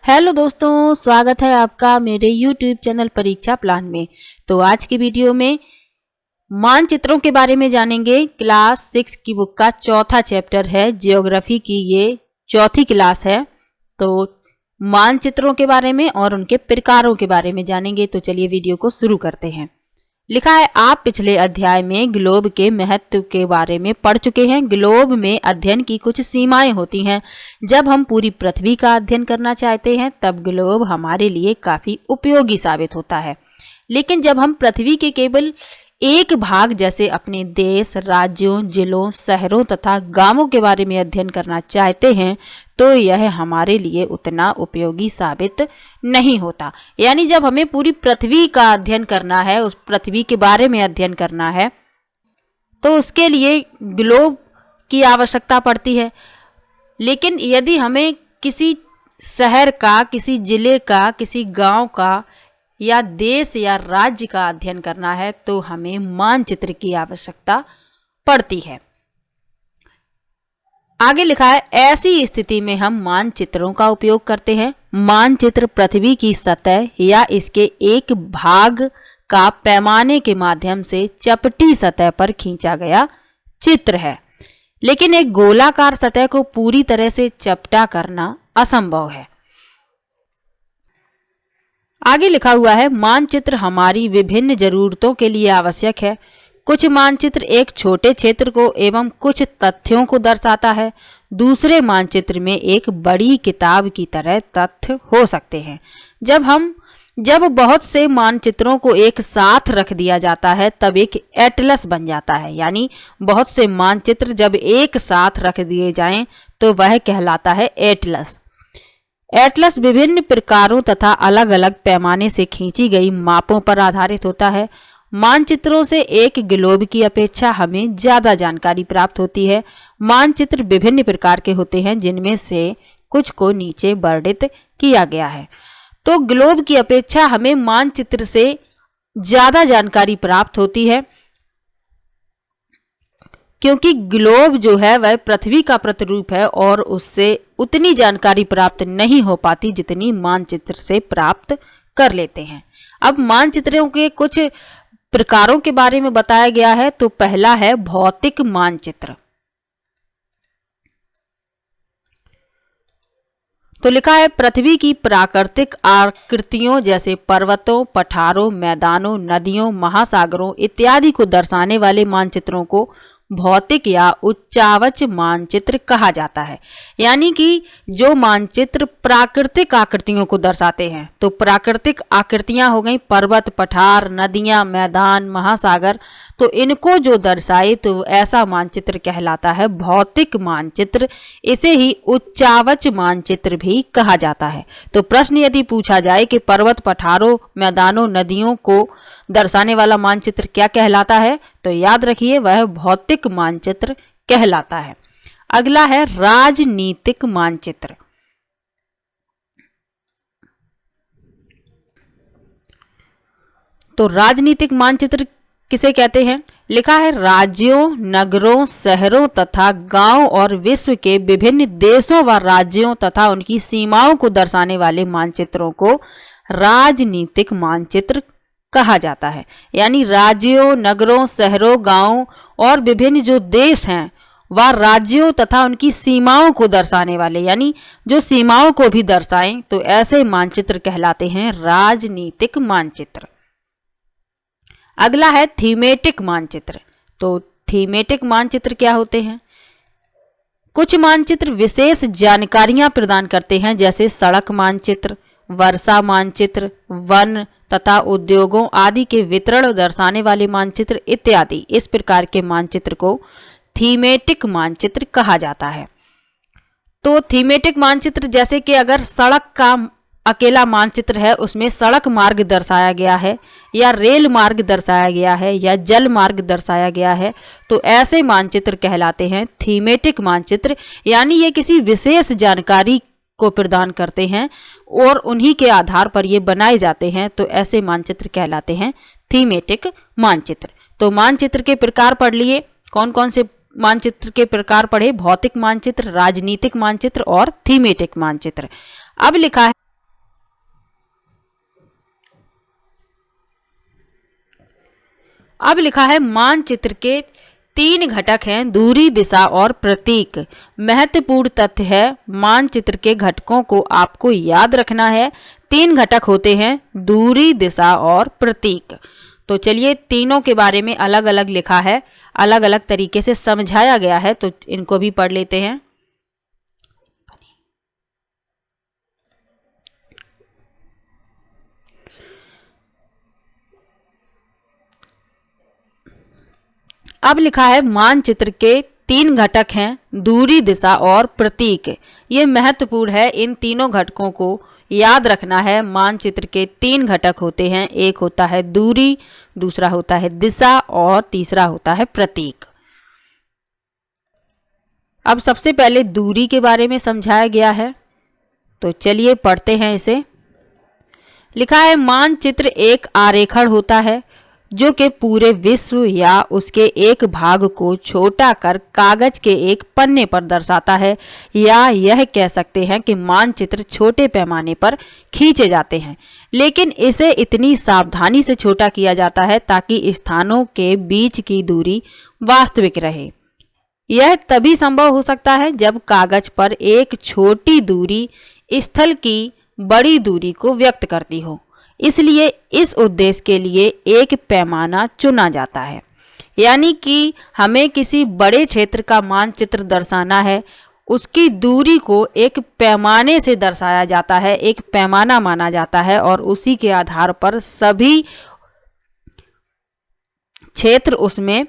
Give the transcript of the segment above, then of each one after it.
Hello दोस्तों, स्वागत है आपका मेरे YouTube चैनल परीक्षा प्लान में। तो आज की वीडियो में मानचित्रों के बारे में जानेंगे। क्लास 6 की बुक का चौथा चैप्टर है, ज्योग्राफी की ये चौथी क्लास है। तो मानचित्रों के बारे में और उनके प्रकारों के बारे में जानेंगे। तो चलिए वीडियो को शुरू करते हैं। लिखा है, आप पिछले अध्याय में ग्लोब के महत्व के बारे में पढ़ चुके हैं। ग्लोब में अध्ययन की कुछ सीमाएं होती हैं। जब हम पूरी पृथ्वी का अध्ययन करना चाहते हैं तब ग्लोब हमारे लिए काफी उपयोगी साबित होता है। लेकिन जब हम पृथ्वी के केवल एक भाग जैसे अपने देश, राज्यों, जिलों, शहरों तथा गांवों के बारे में अध्ययन करना चाहते हैं तो यह हमारे लिए उतना उपयोगी साबित नहीं होता। यानी जब हमें पूरी पृथ्वी का अध्ययन करना है, उस पृथ्वी के बारे में अध्ययन करना है, तो उसके लिए ग्लोब की आवश्यकता पड़ती है। लेकिन यदि हमें किसी शहर का, किसी जिले का, किसी गांव का या देश या राज्य का अध्ययन करना है तो हमें मानचित्र की आवश्यकता पड़ती है। आगे लिखा है, ऐसी स्थिति में हम मानचित्रों का उपयोग करते हैं। मानचित्र पृथ्वी की सतह या इसके एक भाग का पैमाने के माध्यम से चपटी सतह पर खींचा गया चित्र है। लेकिन एक गोलाकार सतह को पूरी तरह से चपटा करना असंभव है। आगे लिखा हुआ है, मानचित्र हमारी विभिन्न जरूरतों के लिए आवश्यक है। कुछ मानचित्र एक छोटे क्षेत्र को एवं कुछ तथ्यों को दर्शाता है। दूसरे मानचित्र में एक बड़ी किताब की तरह तथ्य हो सकते हैं। जब बहुत से मानचित्रों को एक साथ रख दिया जाता है तब एक एटलस बन जाता है। यानी बहुत से मानचित्र जब एक साथ रख दिए जाएं तो वह कहलाता है एटलस। एटलस विभिन्न प्रकारों तथा अलग अलग पैमाने से खींची गई मापों पर आधारित होता है। मानचित्रों से एक ग्लोब की अपेक्षा हमें ज्यादा जानकारी प्राप्त होती है। मानचित्र विभिन्न प्रकार के होते हैं जिनमें से कुछ को नीचे वर्णित किया गया है। तो ग्लोब की अपेक्षा हमें मानचित्र से ज्यादा जानकारी प्राप्त होती है, क्योंकि ग्लोब जो है वह पृथ्वी का प्रतिरूप है और उससे उतनी जानकारी प्राप्त नहीं हो पाती जितनी मानचित्र से प्राप्त कर लेते हैं। अब मानचित्रों के कुछ प्रकारों के बारे में बताया गया है। तो पहला है भौतिक मानचित्र। तो लिखा है, पृथ्वी की प्राकृतिक आकृतियों जैसे पर्वतों, पठारों, मैदानों, नदियों, महासागरों इत्यादि को दर्शाने वाले मानचित्रों को भौतिक या उच्चावच मानचित्र कहा जाता है। यानी कि जो मानचित्र प्राकृतिक आकृतियों को दर्शाते हैं, तो प्राकृतिक आकृतियां हो गई पर्वत, पठार, नदियां, मैदान, महासागर, तो इनको जो दर्शाए तो ऐसा मानचित्र कहलाता है भौतिक मानचित्र। इसे ही उच्चावच मानचित्र भी कहा जाता है। तो प्रश्न यदि पूछा जाए कि पर्वत, पठारों, मैदानों, नदियों को दर्शाने वाला मानचित्र क्या कहलाता है, तो याद रखिए वह भौतिक मानचित्र कहलाता है। अगला है राजनीतिक मानचित्र। तो राजनीतिक मानचित्र किसे कहते हैं? लिखा है, राज्यों, नगरों, शहरों तथा गांव और विश्व के विभिन्न देशों व राज्यों तथा उनकी सीमाओं को दर्शाने वाले मानचित्रों को राजनीतिक मानचित्र कहा जाता है। यानी राज्यों, नगरों, शहरों, गांवों और विभिन्न जो देश हैं वह राज्यों तथा उनकी सीमाओं को दर्शाने वाले, यानी जो सीमाओं को भी दर्शाएं, तो ऐसे मानचित्र कहलाते हैं राजनीतिक मानचित्र। अगला है थीमेटिक मानचित्र। तो थीमेटिक मानचित्र क्या होते हैं? कुछ मानचित्र विशेष जानकारियां प्रदान करते हैं, जैसे सड़क मानचित्र, वर्षा मानचित्र, वन तथा उद्योगों आदि के वितरण दर्शाने वाले मानचित्र इत्यादि। इस प्रकार के मानचित्र को थीमेटिक मानचित्र कहा जाता है। तो थीमेटिक मानचित्र जैसे कि अगर सड़क का अकेला मानचित्र है, उसमें सड़क मार्ग दर्शाया गया है या रेल मार्ग दर्शाया गया है या जल मार्ग दर्शाया गया है, तो ऐसे मानचित्र कहलाते हैं थीमेटिक मानचित्र। यानी ये किसी विशेष जानकारी को प्रदान करते हैं और उन्हीं के आधार पर ये बनाए जाते हैं, तो ऐसे मानचित्र कहलाते हैं थीमेटिक मानचित्र। तो मानचित्र के प्रकार पढ़ लिए। कौन कौन से मानचित्र के प्रकार पढ़े? भौतिक मानचित्र, राजनीतिक मानचित्र और थीमेटिक मानचित्र। अब लिखा है, अब लिखा है मानचित्र के 3 घटक हैं, दूरी, दिशा और प्रतीक। महत्वपूर्ण तथ्य है मानचित्र के घटकों को आपको याद रखना है। 3 घटक होते हैं, दूरी, दिशा और प्रतीक। तो चलिए तीनों के बारे में अलग अलग लिखा है, अलग अलग तरीके से समझाया गया है, तो इनको भी पढ़ लेते हैं। अब लिखा है मानचित्र के 3 घटक हैं, दूरी, दिशा और प्रतीक। ये महत्वपूर्ण है, इन तीनों घटकों को याद रखना है। मानचित्र के 3 घटक होते हैं, एक होता है दूरी, दूसरा होता है दिशा और तीसरा होता है प्रतीक। अब सबसे पहले दूरी के बारे में समझाया गया है, तो चलिए पढ़ते हैं इसे। लिखा है मानचित्र एक आरेखण होता है जो कि पूरे विश्व या उसके एक भाग को छोटा कर कागज के एक पन्ने पर दर्शाता है, या यह कह सकते हैं कि मानचित्र छोटे पैमाने पर खींचे जाते हैं, लेकिन इसे इतनी सावधानी से छोटा किया जाता है ताकि स्थानों के बीच की दूरी वास्तविक रहे। यह तभी संभव हो सकता है जब कागज पर एक छोटी दूरी स्थल की बड़ी दूरी को व्यक्त करती हो। इसलिए इस उद्देश्य के लिए एक पैमाना चुना जाता है। यानी कि हमें किसी बड़े क्षेत्र का मानचित्र दर्शाना है, उसकी दूरी को एक पैमाने से दर्शाया जाता है, एक पैमाना माना जाता है, और उसी के आधार पर सभी क्षेत्र उसमें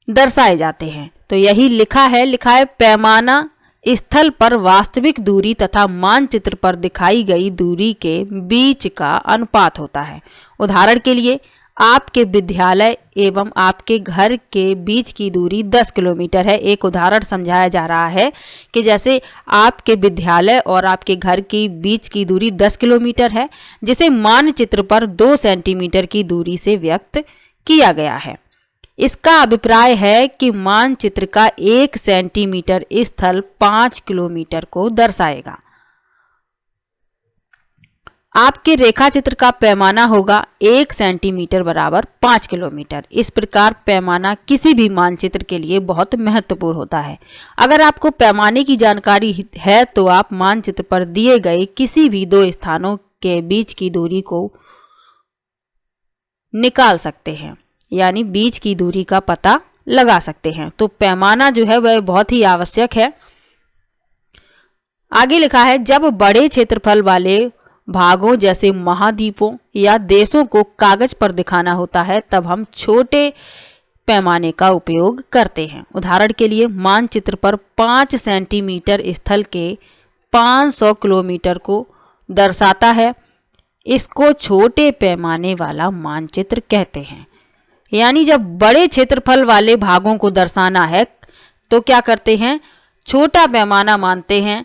दर्शाए जाते हैं। तो यही लिखा है पैमाना स्थल पर वास्तविक दूरी तथा मानचित्र पर दिखाई गई दूरी के बीच का अनुपात होता है। उदाहरण के लिए आपके विद्यालय एवं आपके घर के बीच की दूरी 10 किलोमीटर है। एक उदाहरण समझाया जा रहा है कि जैसे आपके विद्यालय और आपके घर के बीच की दूरी 10 किलोमीटर है, जिसे मानचित्र पर 2 सेंटीमीटर की दूरी से व्यक्त किया गया है। इसका अभिप्राय है कि मानचित्र का 1 सेंटीमीटर स्थल 5 किलोमीटर को दर्शाएगा। आपके रेखाचित्र का पैमाना होगा 1 सेंटीमीटर बराबर 5 किलोमीटर। इस प्रकार पैमाना किसी भी मानचित्र के लिए बहुत महत्वपूर्ण होता है। अगर आपको पैमाने की जानकारी है तो आप मानचित्र पर दिए गए किसी भी 2 स्थानों के बीच की दूरी को निकाल सकते हैं, यानी बीच की दूरी का पता लगा सकते हैं। तो पैमाना जो है वह बहुत ही आवश्यक है। आगे लिखा है जब बड़े क्षेत्रफल वाले भागों जैसे महाद्वीपों या देशों को कागज पर दिखाना होता है तब हम छोटे पैमाने का उपयोग करते हैं। उदाहरण के लिए मानचित्र पर 5 सेंटीमीटर स्थल के 500 किलोमीटर को दर्शाता है। इसको छोटे पैमाने वाला मानचित्र कहते हैं। यानी जब बड़े क्षेत्रफल वाले भागों को दर्शाना है तो क्या करते हैं, छोटा पैमाना मानते हैं।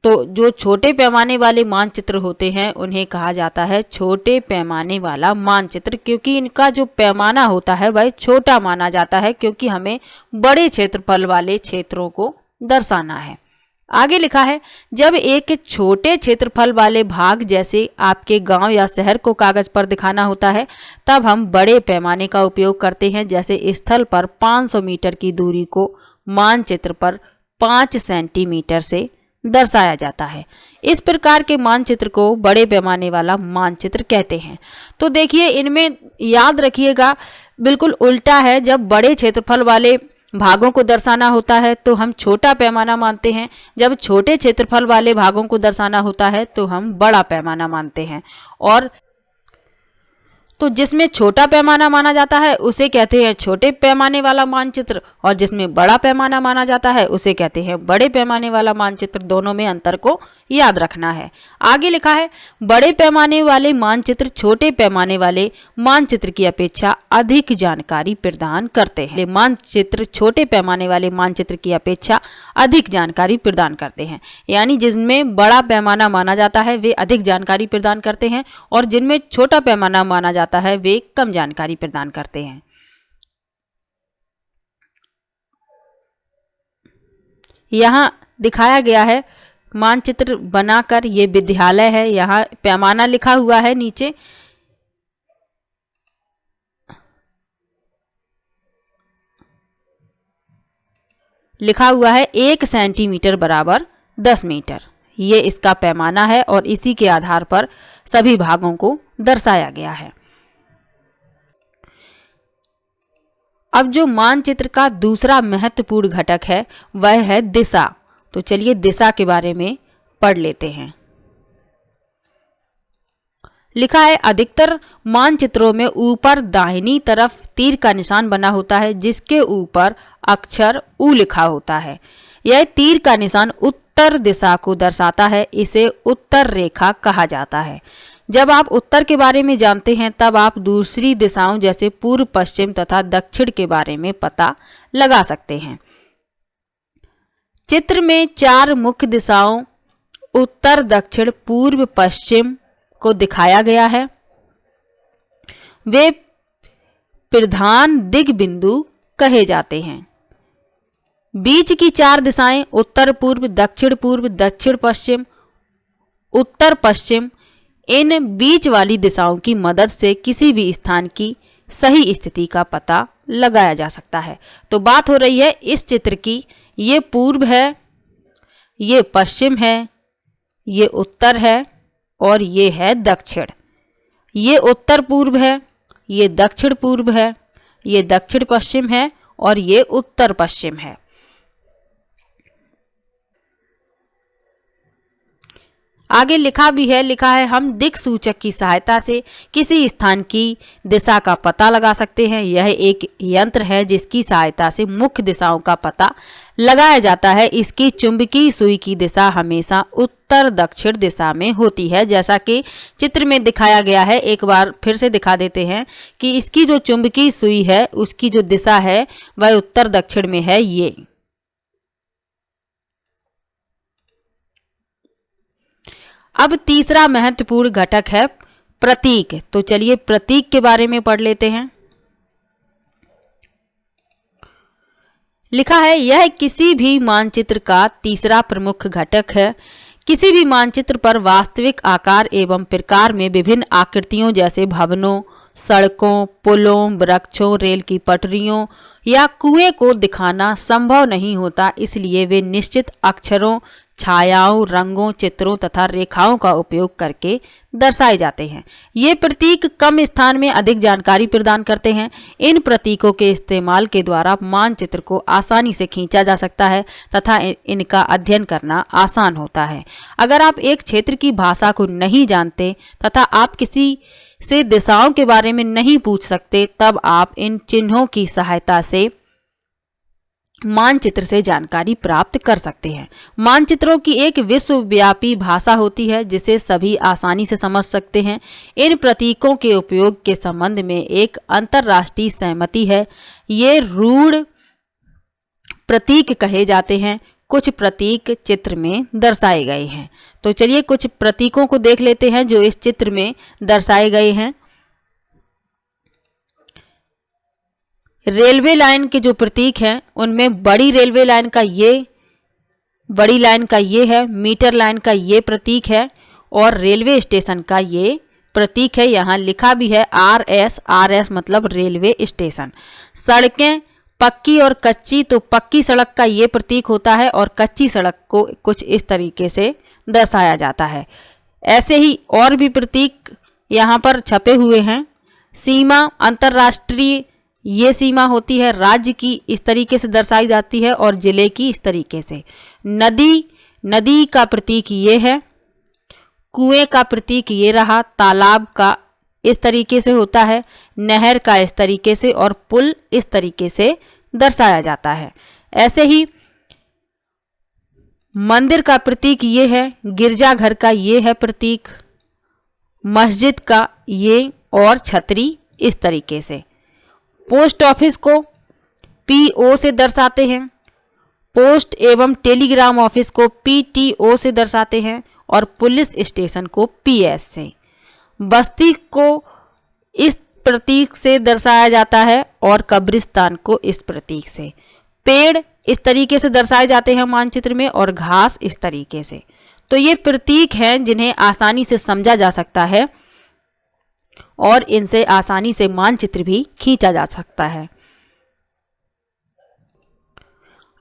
तो जो छोटे पैमाने वाले मानचित्र होते हैं उन्हें कहा जाता है छोटे पैमाने वाला मानचित्र, क्योंकि इनका जो पैमाना होता है वह छोटा माना जाता है, क्योंकि हमें बड़े क्षेत्रफल वाले क्षेत्रों को दर्शाना है। आगे लिखा है जब एक छोटे क्षेत्रफल वाले भाग जैसे आपके गांव या शहर को कागज पर दिखाना होता है तब हम बड़े पैमाने का उपयोग करते हैं। जैसे स्थल पर 500 मीटर की दूरी को मानचित्र पर 5 सेंटीमीटर से दर्शाया जाता है। इस प्रकार के मानचित्र को बड़े पैमाने वाला मानचित्र कहते हैं। तो देखिए इनमें याद रखिएगा बिल्कुल उल्टा है। जब बड़े क्षेत्रफल वाले भागों को दर्शाना होता है तो हम छोटा पैमाना मानते हैं, जब छोटे क्षेत्रफल वाले भागों को दर्शाना होता है तो हम बड़ा पैमाना मानते हैं। और तो जिसमें छोटा पैमाना माना जाता है उसे कहते हैं छोटे पैमाने वाला मानचित्र, और जिसमें बड़ा पैमाना माना जाता है उसे कहते हैं बड़े पैमाने वाला मानचित्र। दोनों में अंतर को याद रखना है। आगे लिखा है बड़े पैमाने वाले मानचित्र छोटे पैमाने वाले मानचित्र की अपेक्षा अधिक जानकारी प्रदान करते हैं। मानचित्र छोटे पैमाने वाले मानचित्र की अपेक्षा अधिक जानकारी प्रदान करते हैं, यानी जिनमें बड़ा पैमाना माना जाता है वे अधिक जानकारी प्रदान करते हैं, और जिनमें छोटा पैमाना माना जाता है वे कम जानकारी प्रदान करते हैं। यहाँ दिखाया गया है मानचित्र बनाकर, ये विद्यालय है, यहाँ पैमाना लिखा हुआ है नीचे। लिखा हुआ है 1 सेंटीमीटर बराबर 10 मीटर। ये इसका पैमाना है और इसी के आधार पर सभी भागों को दर्शाया गया है। अब जो मानचित्र का दूसरा महत्वपूर्ण घटक है वह है दिशा। तो चलिए दिशा के बारे में पढ़ लेते हैं। लिखा है अधिकतर मानचित्रों में ऊपर दाहिनी तरफ तीर का निशान बना होता है जिसके ऊपर अक्षर उ लिखा होता है। यह तीर का निशान उत्तर दिशा को दर्शाता है। इसे उत्तर रेखा कहा जाता है। जब आप उत्तर के बारे में जानते हैं तब आप दूसरी दिशाओं जैसे पूर्व पश्चिम तथा दक्षिण के बारे में पता लगा सकते हैं। चित्र में 4 मुख्य दिशाओं उत्तर दक्षिण पूर्व पश्चिम को दिखाया गया है। वे प्रधान दिग बिंदु कहे जाते हैं। बीच की 4 दिशाएं उत्तर पूर्व, दक्षिण पश्चिम, उत्तर पश्चिम, इन बीच वाली दिशाओं की मदद से किसी भी स्थान की सही स्थिति का पता लगाया जा सकता है। तो बात हो रही है इस चित्र की, ये पूर्व है, ये पश्चिम है, ये उत्तर है और ये है दक्षिण। ये उत्तर पूर्व है, ये दक्षिण पूर्व है, ये दक्षिण पश्चिम है और ये उत्तर पश्चिम है। आगे लिखा भी है, लिखा है हम दिक् सूचक की सहायता से किसी स्थान की दिशा का पता लगा सकते हैं। यह एक यंत्र है जिसकी सहायता से मुख्य दिशाओं का पता लगाया जाता है। इसकी चुंबकीय सुई की दिशा हमेशा उत्तर दक्षिण दिशा में होती है, जैसा कि चित्र में दिखाया गया है। एक बार फिर से दिखा देते हैं कि इसकी जो चुंबकीय सुई है उसकी जो दिशा है वह उत्तर दक्षिण में है। ये अब तीसरा महत्वपूर्ण घटक है प्रतीक। तो चलिए प्रतीक के बारे में पढ़ लेते हैं। लिखा है यह किसी भी मानचित्र का तीसरा प्रमुख घटक है। किसी भी मानचित्र पर वास्तविक आकार एवं प्रकार में विभिन्न आकृतियों जैसे भवनों, सड़कों, पुलों, वृक्षों, रेल की पटरियों या कुएं को दिखाना संभव नहीं होता। इसलिए वे निश्चित अक्षरों, छायाओं, रंगों, चित्रों तथा रेखाओं का उपयोग करके दर्शाए जाते हैं। ये प्रतीक कम स्थान में अधिक जानकारी प्रदान करते हैं। इन प्रतीकों के इस्तेमाल के द्वारा मानचित्र को आसानी से खींचा जा सकता है तथा इनका अध्ययन करना आसान होता है। अगर आप एक क्षेत्र की भाषा को नहीं जानते तथा आप किसी से दिशाओं के बारे में नहीं पूछ सकते, तब आप इन चिन्हों की सहायता से मानचित्र से जानकारी प्राप्त कर सकते हैं। मानचित्रों की एक विश्वव्यापी भाषा होती है जिसे सभी आसानी से समझ सकते हैं। इन प्रतीकों के उपयोग के संबंध में एक अंतर्राष्ट्रीय सहमति है। ये रूढ़ प्रतीक कहे जाते हैं। कुछ प्रतीक चित्र में दर्शाए गए हैं। तो चलिए कुछ प्रतीकों को देख लेते हैं जो इस चित्र में दर्शाए गए हैं। रेलवे लाइन के जो प्रतीक हैं उनमें बड़ी रेलवे लाइन का बड़ी लाइन का ये है, मीटर लाइन का ये प्रतीक है और रेलवे स्टेशन का ये प्रतीक है। यहाँ लिखा भी है RS मतलब रेलवे स्टेशन। सड़कें पक्की और कच्ची, तो पक्की सड़क का ये प्रतीक होता है और कच्ची सड़क को कुछ इस तरीके से दर्शाया जाता है। ऐसे ही और भी प्रतीक यहाँ पर छपे हुए हैं। सीमा अंतर्राष्ट्रीय ये सीमा होती है, राज्य की इस तरीके से दर्शाई जाती है और जिले की इस तरीके से। नदी का प्रतीक ये है। कुएं का प्रतीक ये रहा। तालाब का इस तरीके से होता है। नहर का इस तरीके से और पुल इस तरीके से दर्शाया जाता है। ऐसे ही मंदिर का प्रतीक ये है। गिरजाघर का ये है प्रतीक। मस्जिद का ये और छतरी इस तरीके से। पोस्ट ऑफिस को PO से दर्शाते हैं। पोस्ट एवं टेलीग्राम ऑफिस को PTO से दर्शाते हैं और पुलिस स्टेशन को PS से। बस्ती को इस प्रतीक से दर्शाया जाता है और कब्रिस्तान को इस प्रतीक से। पेड़ इस तरीके से दर्शाए जाते हैं मानचित्र में और घास इस तरीके से। तो ये प्रतीक हैं जिन्हें आसानी से समझा जा सकता है और इनसे आसानी से मानचित्र भी खींचा जा सकता है।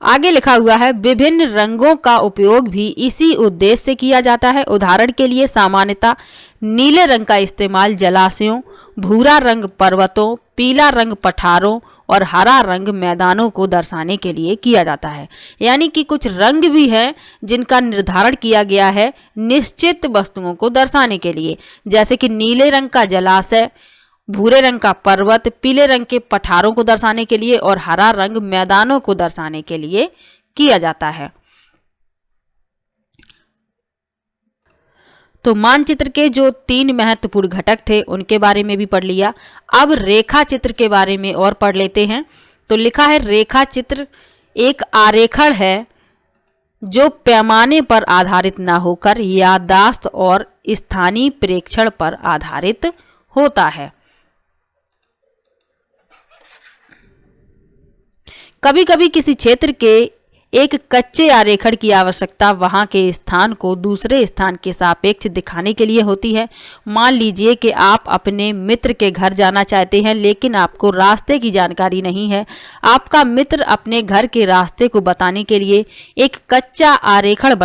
आगे लिखा हुआ है विभिन्न रंगों का उपयोग भी इसी उद्देश्य से किया जाता है। उदाहरण के लिए सामान्यतः नीले रंग का इस्तेमाल जलाशयों, भूरा रंग पर्वतों, पीला रंग पठारों और हरा रंग मैदानों को दर्शाने के लिए किया जाता है। यानी कि कुछ रंग भी हैं जिनका निर्धारण किया गया है निश्चित वस्तुओं को दर्शाने के लिए, जैसे कि नीले रंग का जलाशय, भूरे रंग का पर्वत, पीले रंग के पठारों को दर्शाने के लिए और हरा रंग मैदानों को दर्शाने के लिए किया जाता है। तो मानचित्र के जो 3 महत्वपूर्ण घटक थे उनके बारे में भी पढ़ लिया। अब रेखा चित्र के बारे में और पढ़ लेते हैं। तो लिखा है रेखा चित्र एक आरेखण है जो पैमाने पर आधारित न होकर याददाश्त और स्थानीय प्रेक्षण पर आधारित होता है। कभी कभी किसी क्षेत्र के एक कच्चे आरेखण की आवश्यकता वहां के स्थान को दूसरे स्थान के सापेक्ष दिखाने के लिए होती है। मान लीजिए कि आप अपने मित्र के घर जाना चाहते हैं लेकिन आपको रास्ते की जानकारी नहीं है। आपका मित्र अपने घर के रास्ते को बताने के लिए एक कच्चा आरेखण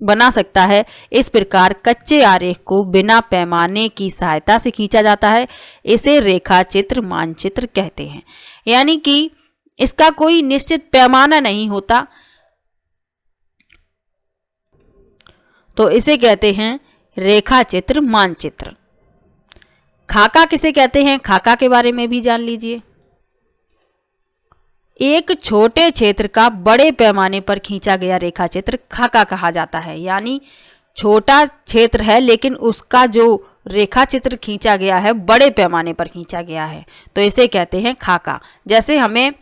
बना सकता है। इस प्रकार कच्चे आरेख को बिना पैमाने की सहायता से खींचा जाता है। इसे रेखा चित्र मानचित्र कहते हैं। यानी कि इसका कोई निश्चित पैमाना नहीं होता, तो इसे कहते हैं रेखा चित्र मानचित्र। खाका किसे कहते हैं, खाका के बारे में भी जान लीजिए। एक छोटे क्षेत्र का बड़े पैमाने पर खींचा गया रेखा चित्र खाका कहा जाता है। यानी छोटा क्षेत्र है लेकिन उसका जो रेखा चित्र खींचा गया है बड़े पैमाने पर खींचा गया है, तो इसे कहते हैं खाका। जैसे हमें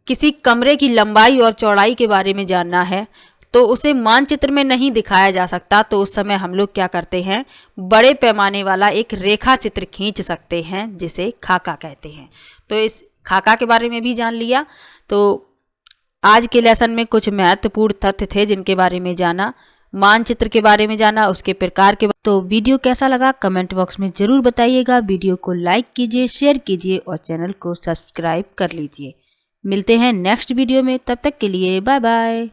किसी कमरे की लंबाई और चौड़ाई के बारे में जानना है तो उसे मानचित्र में नहीं दिखाया जा सकता, तो उस समय हम लोग क्या करते हैं, बड़े पैमाने वाला एक रेखा चित्र खींच सकते हैं जिसे खाका कहते हैं। तो इस खाका के बारे में भी जान लिया। तो आज के लेसन में कुछ महत्वपूर्ण तथ्य थे जिनके बारे में जाना, मानचित्र के बारे में जाना, उसके प्रकार के। तो वीडियो कैसा लगा कमेंट बॉक्स में जरूर बताइएगा। वीडियो को लाइक कीजिए, शेयर कीजिए और चैनल को सब्सक्राइब कर लीजिए। मिलते हैं नेक्स्ट वीडियो में, तब तक के लिए बाय बाय।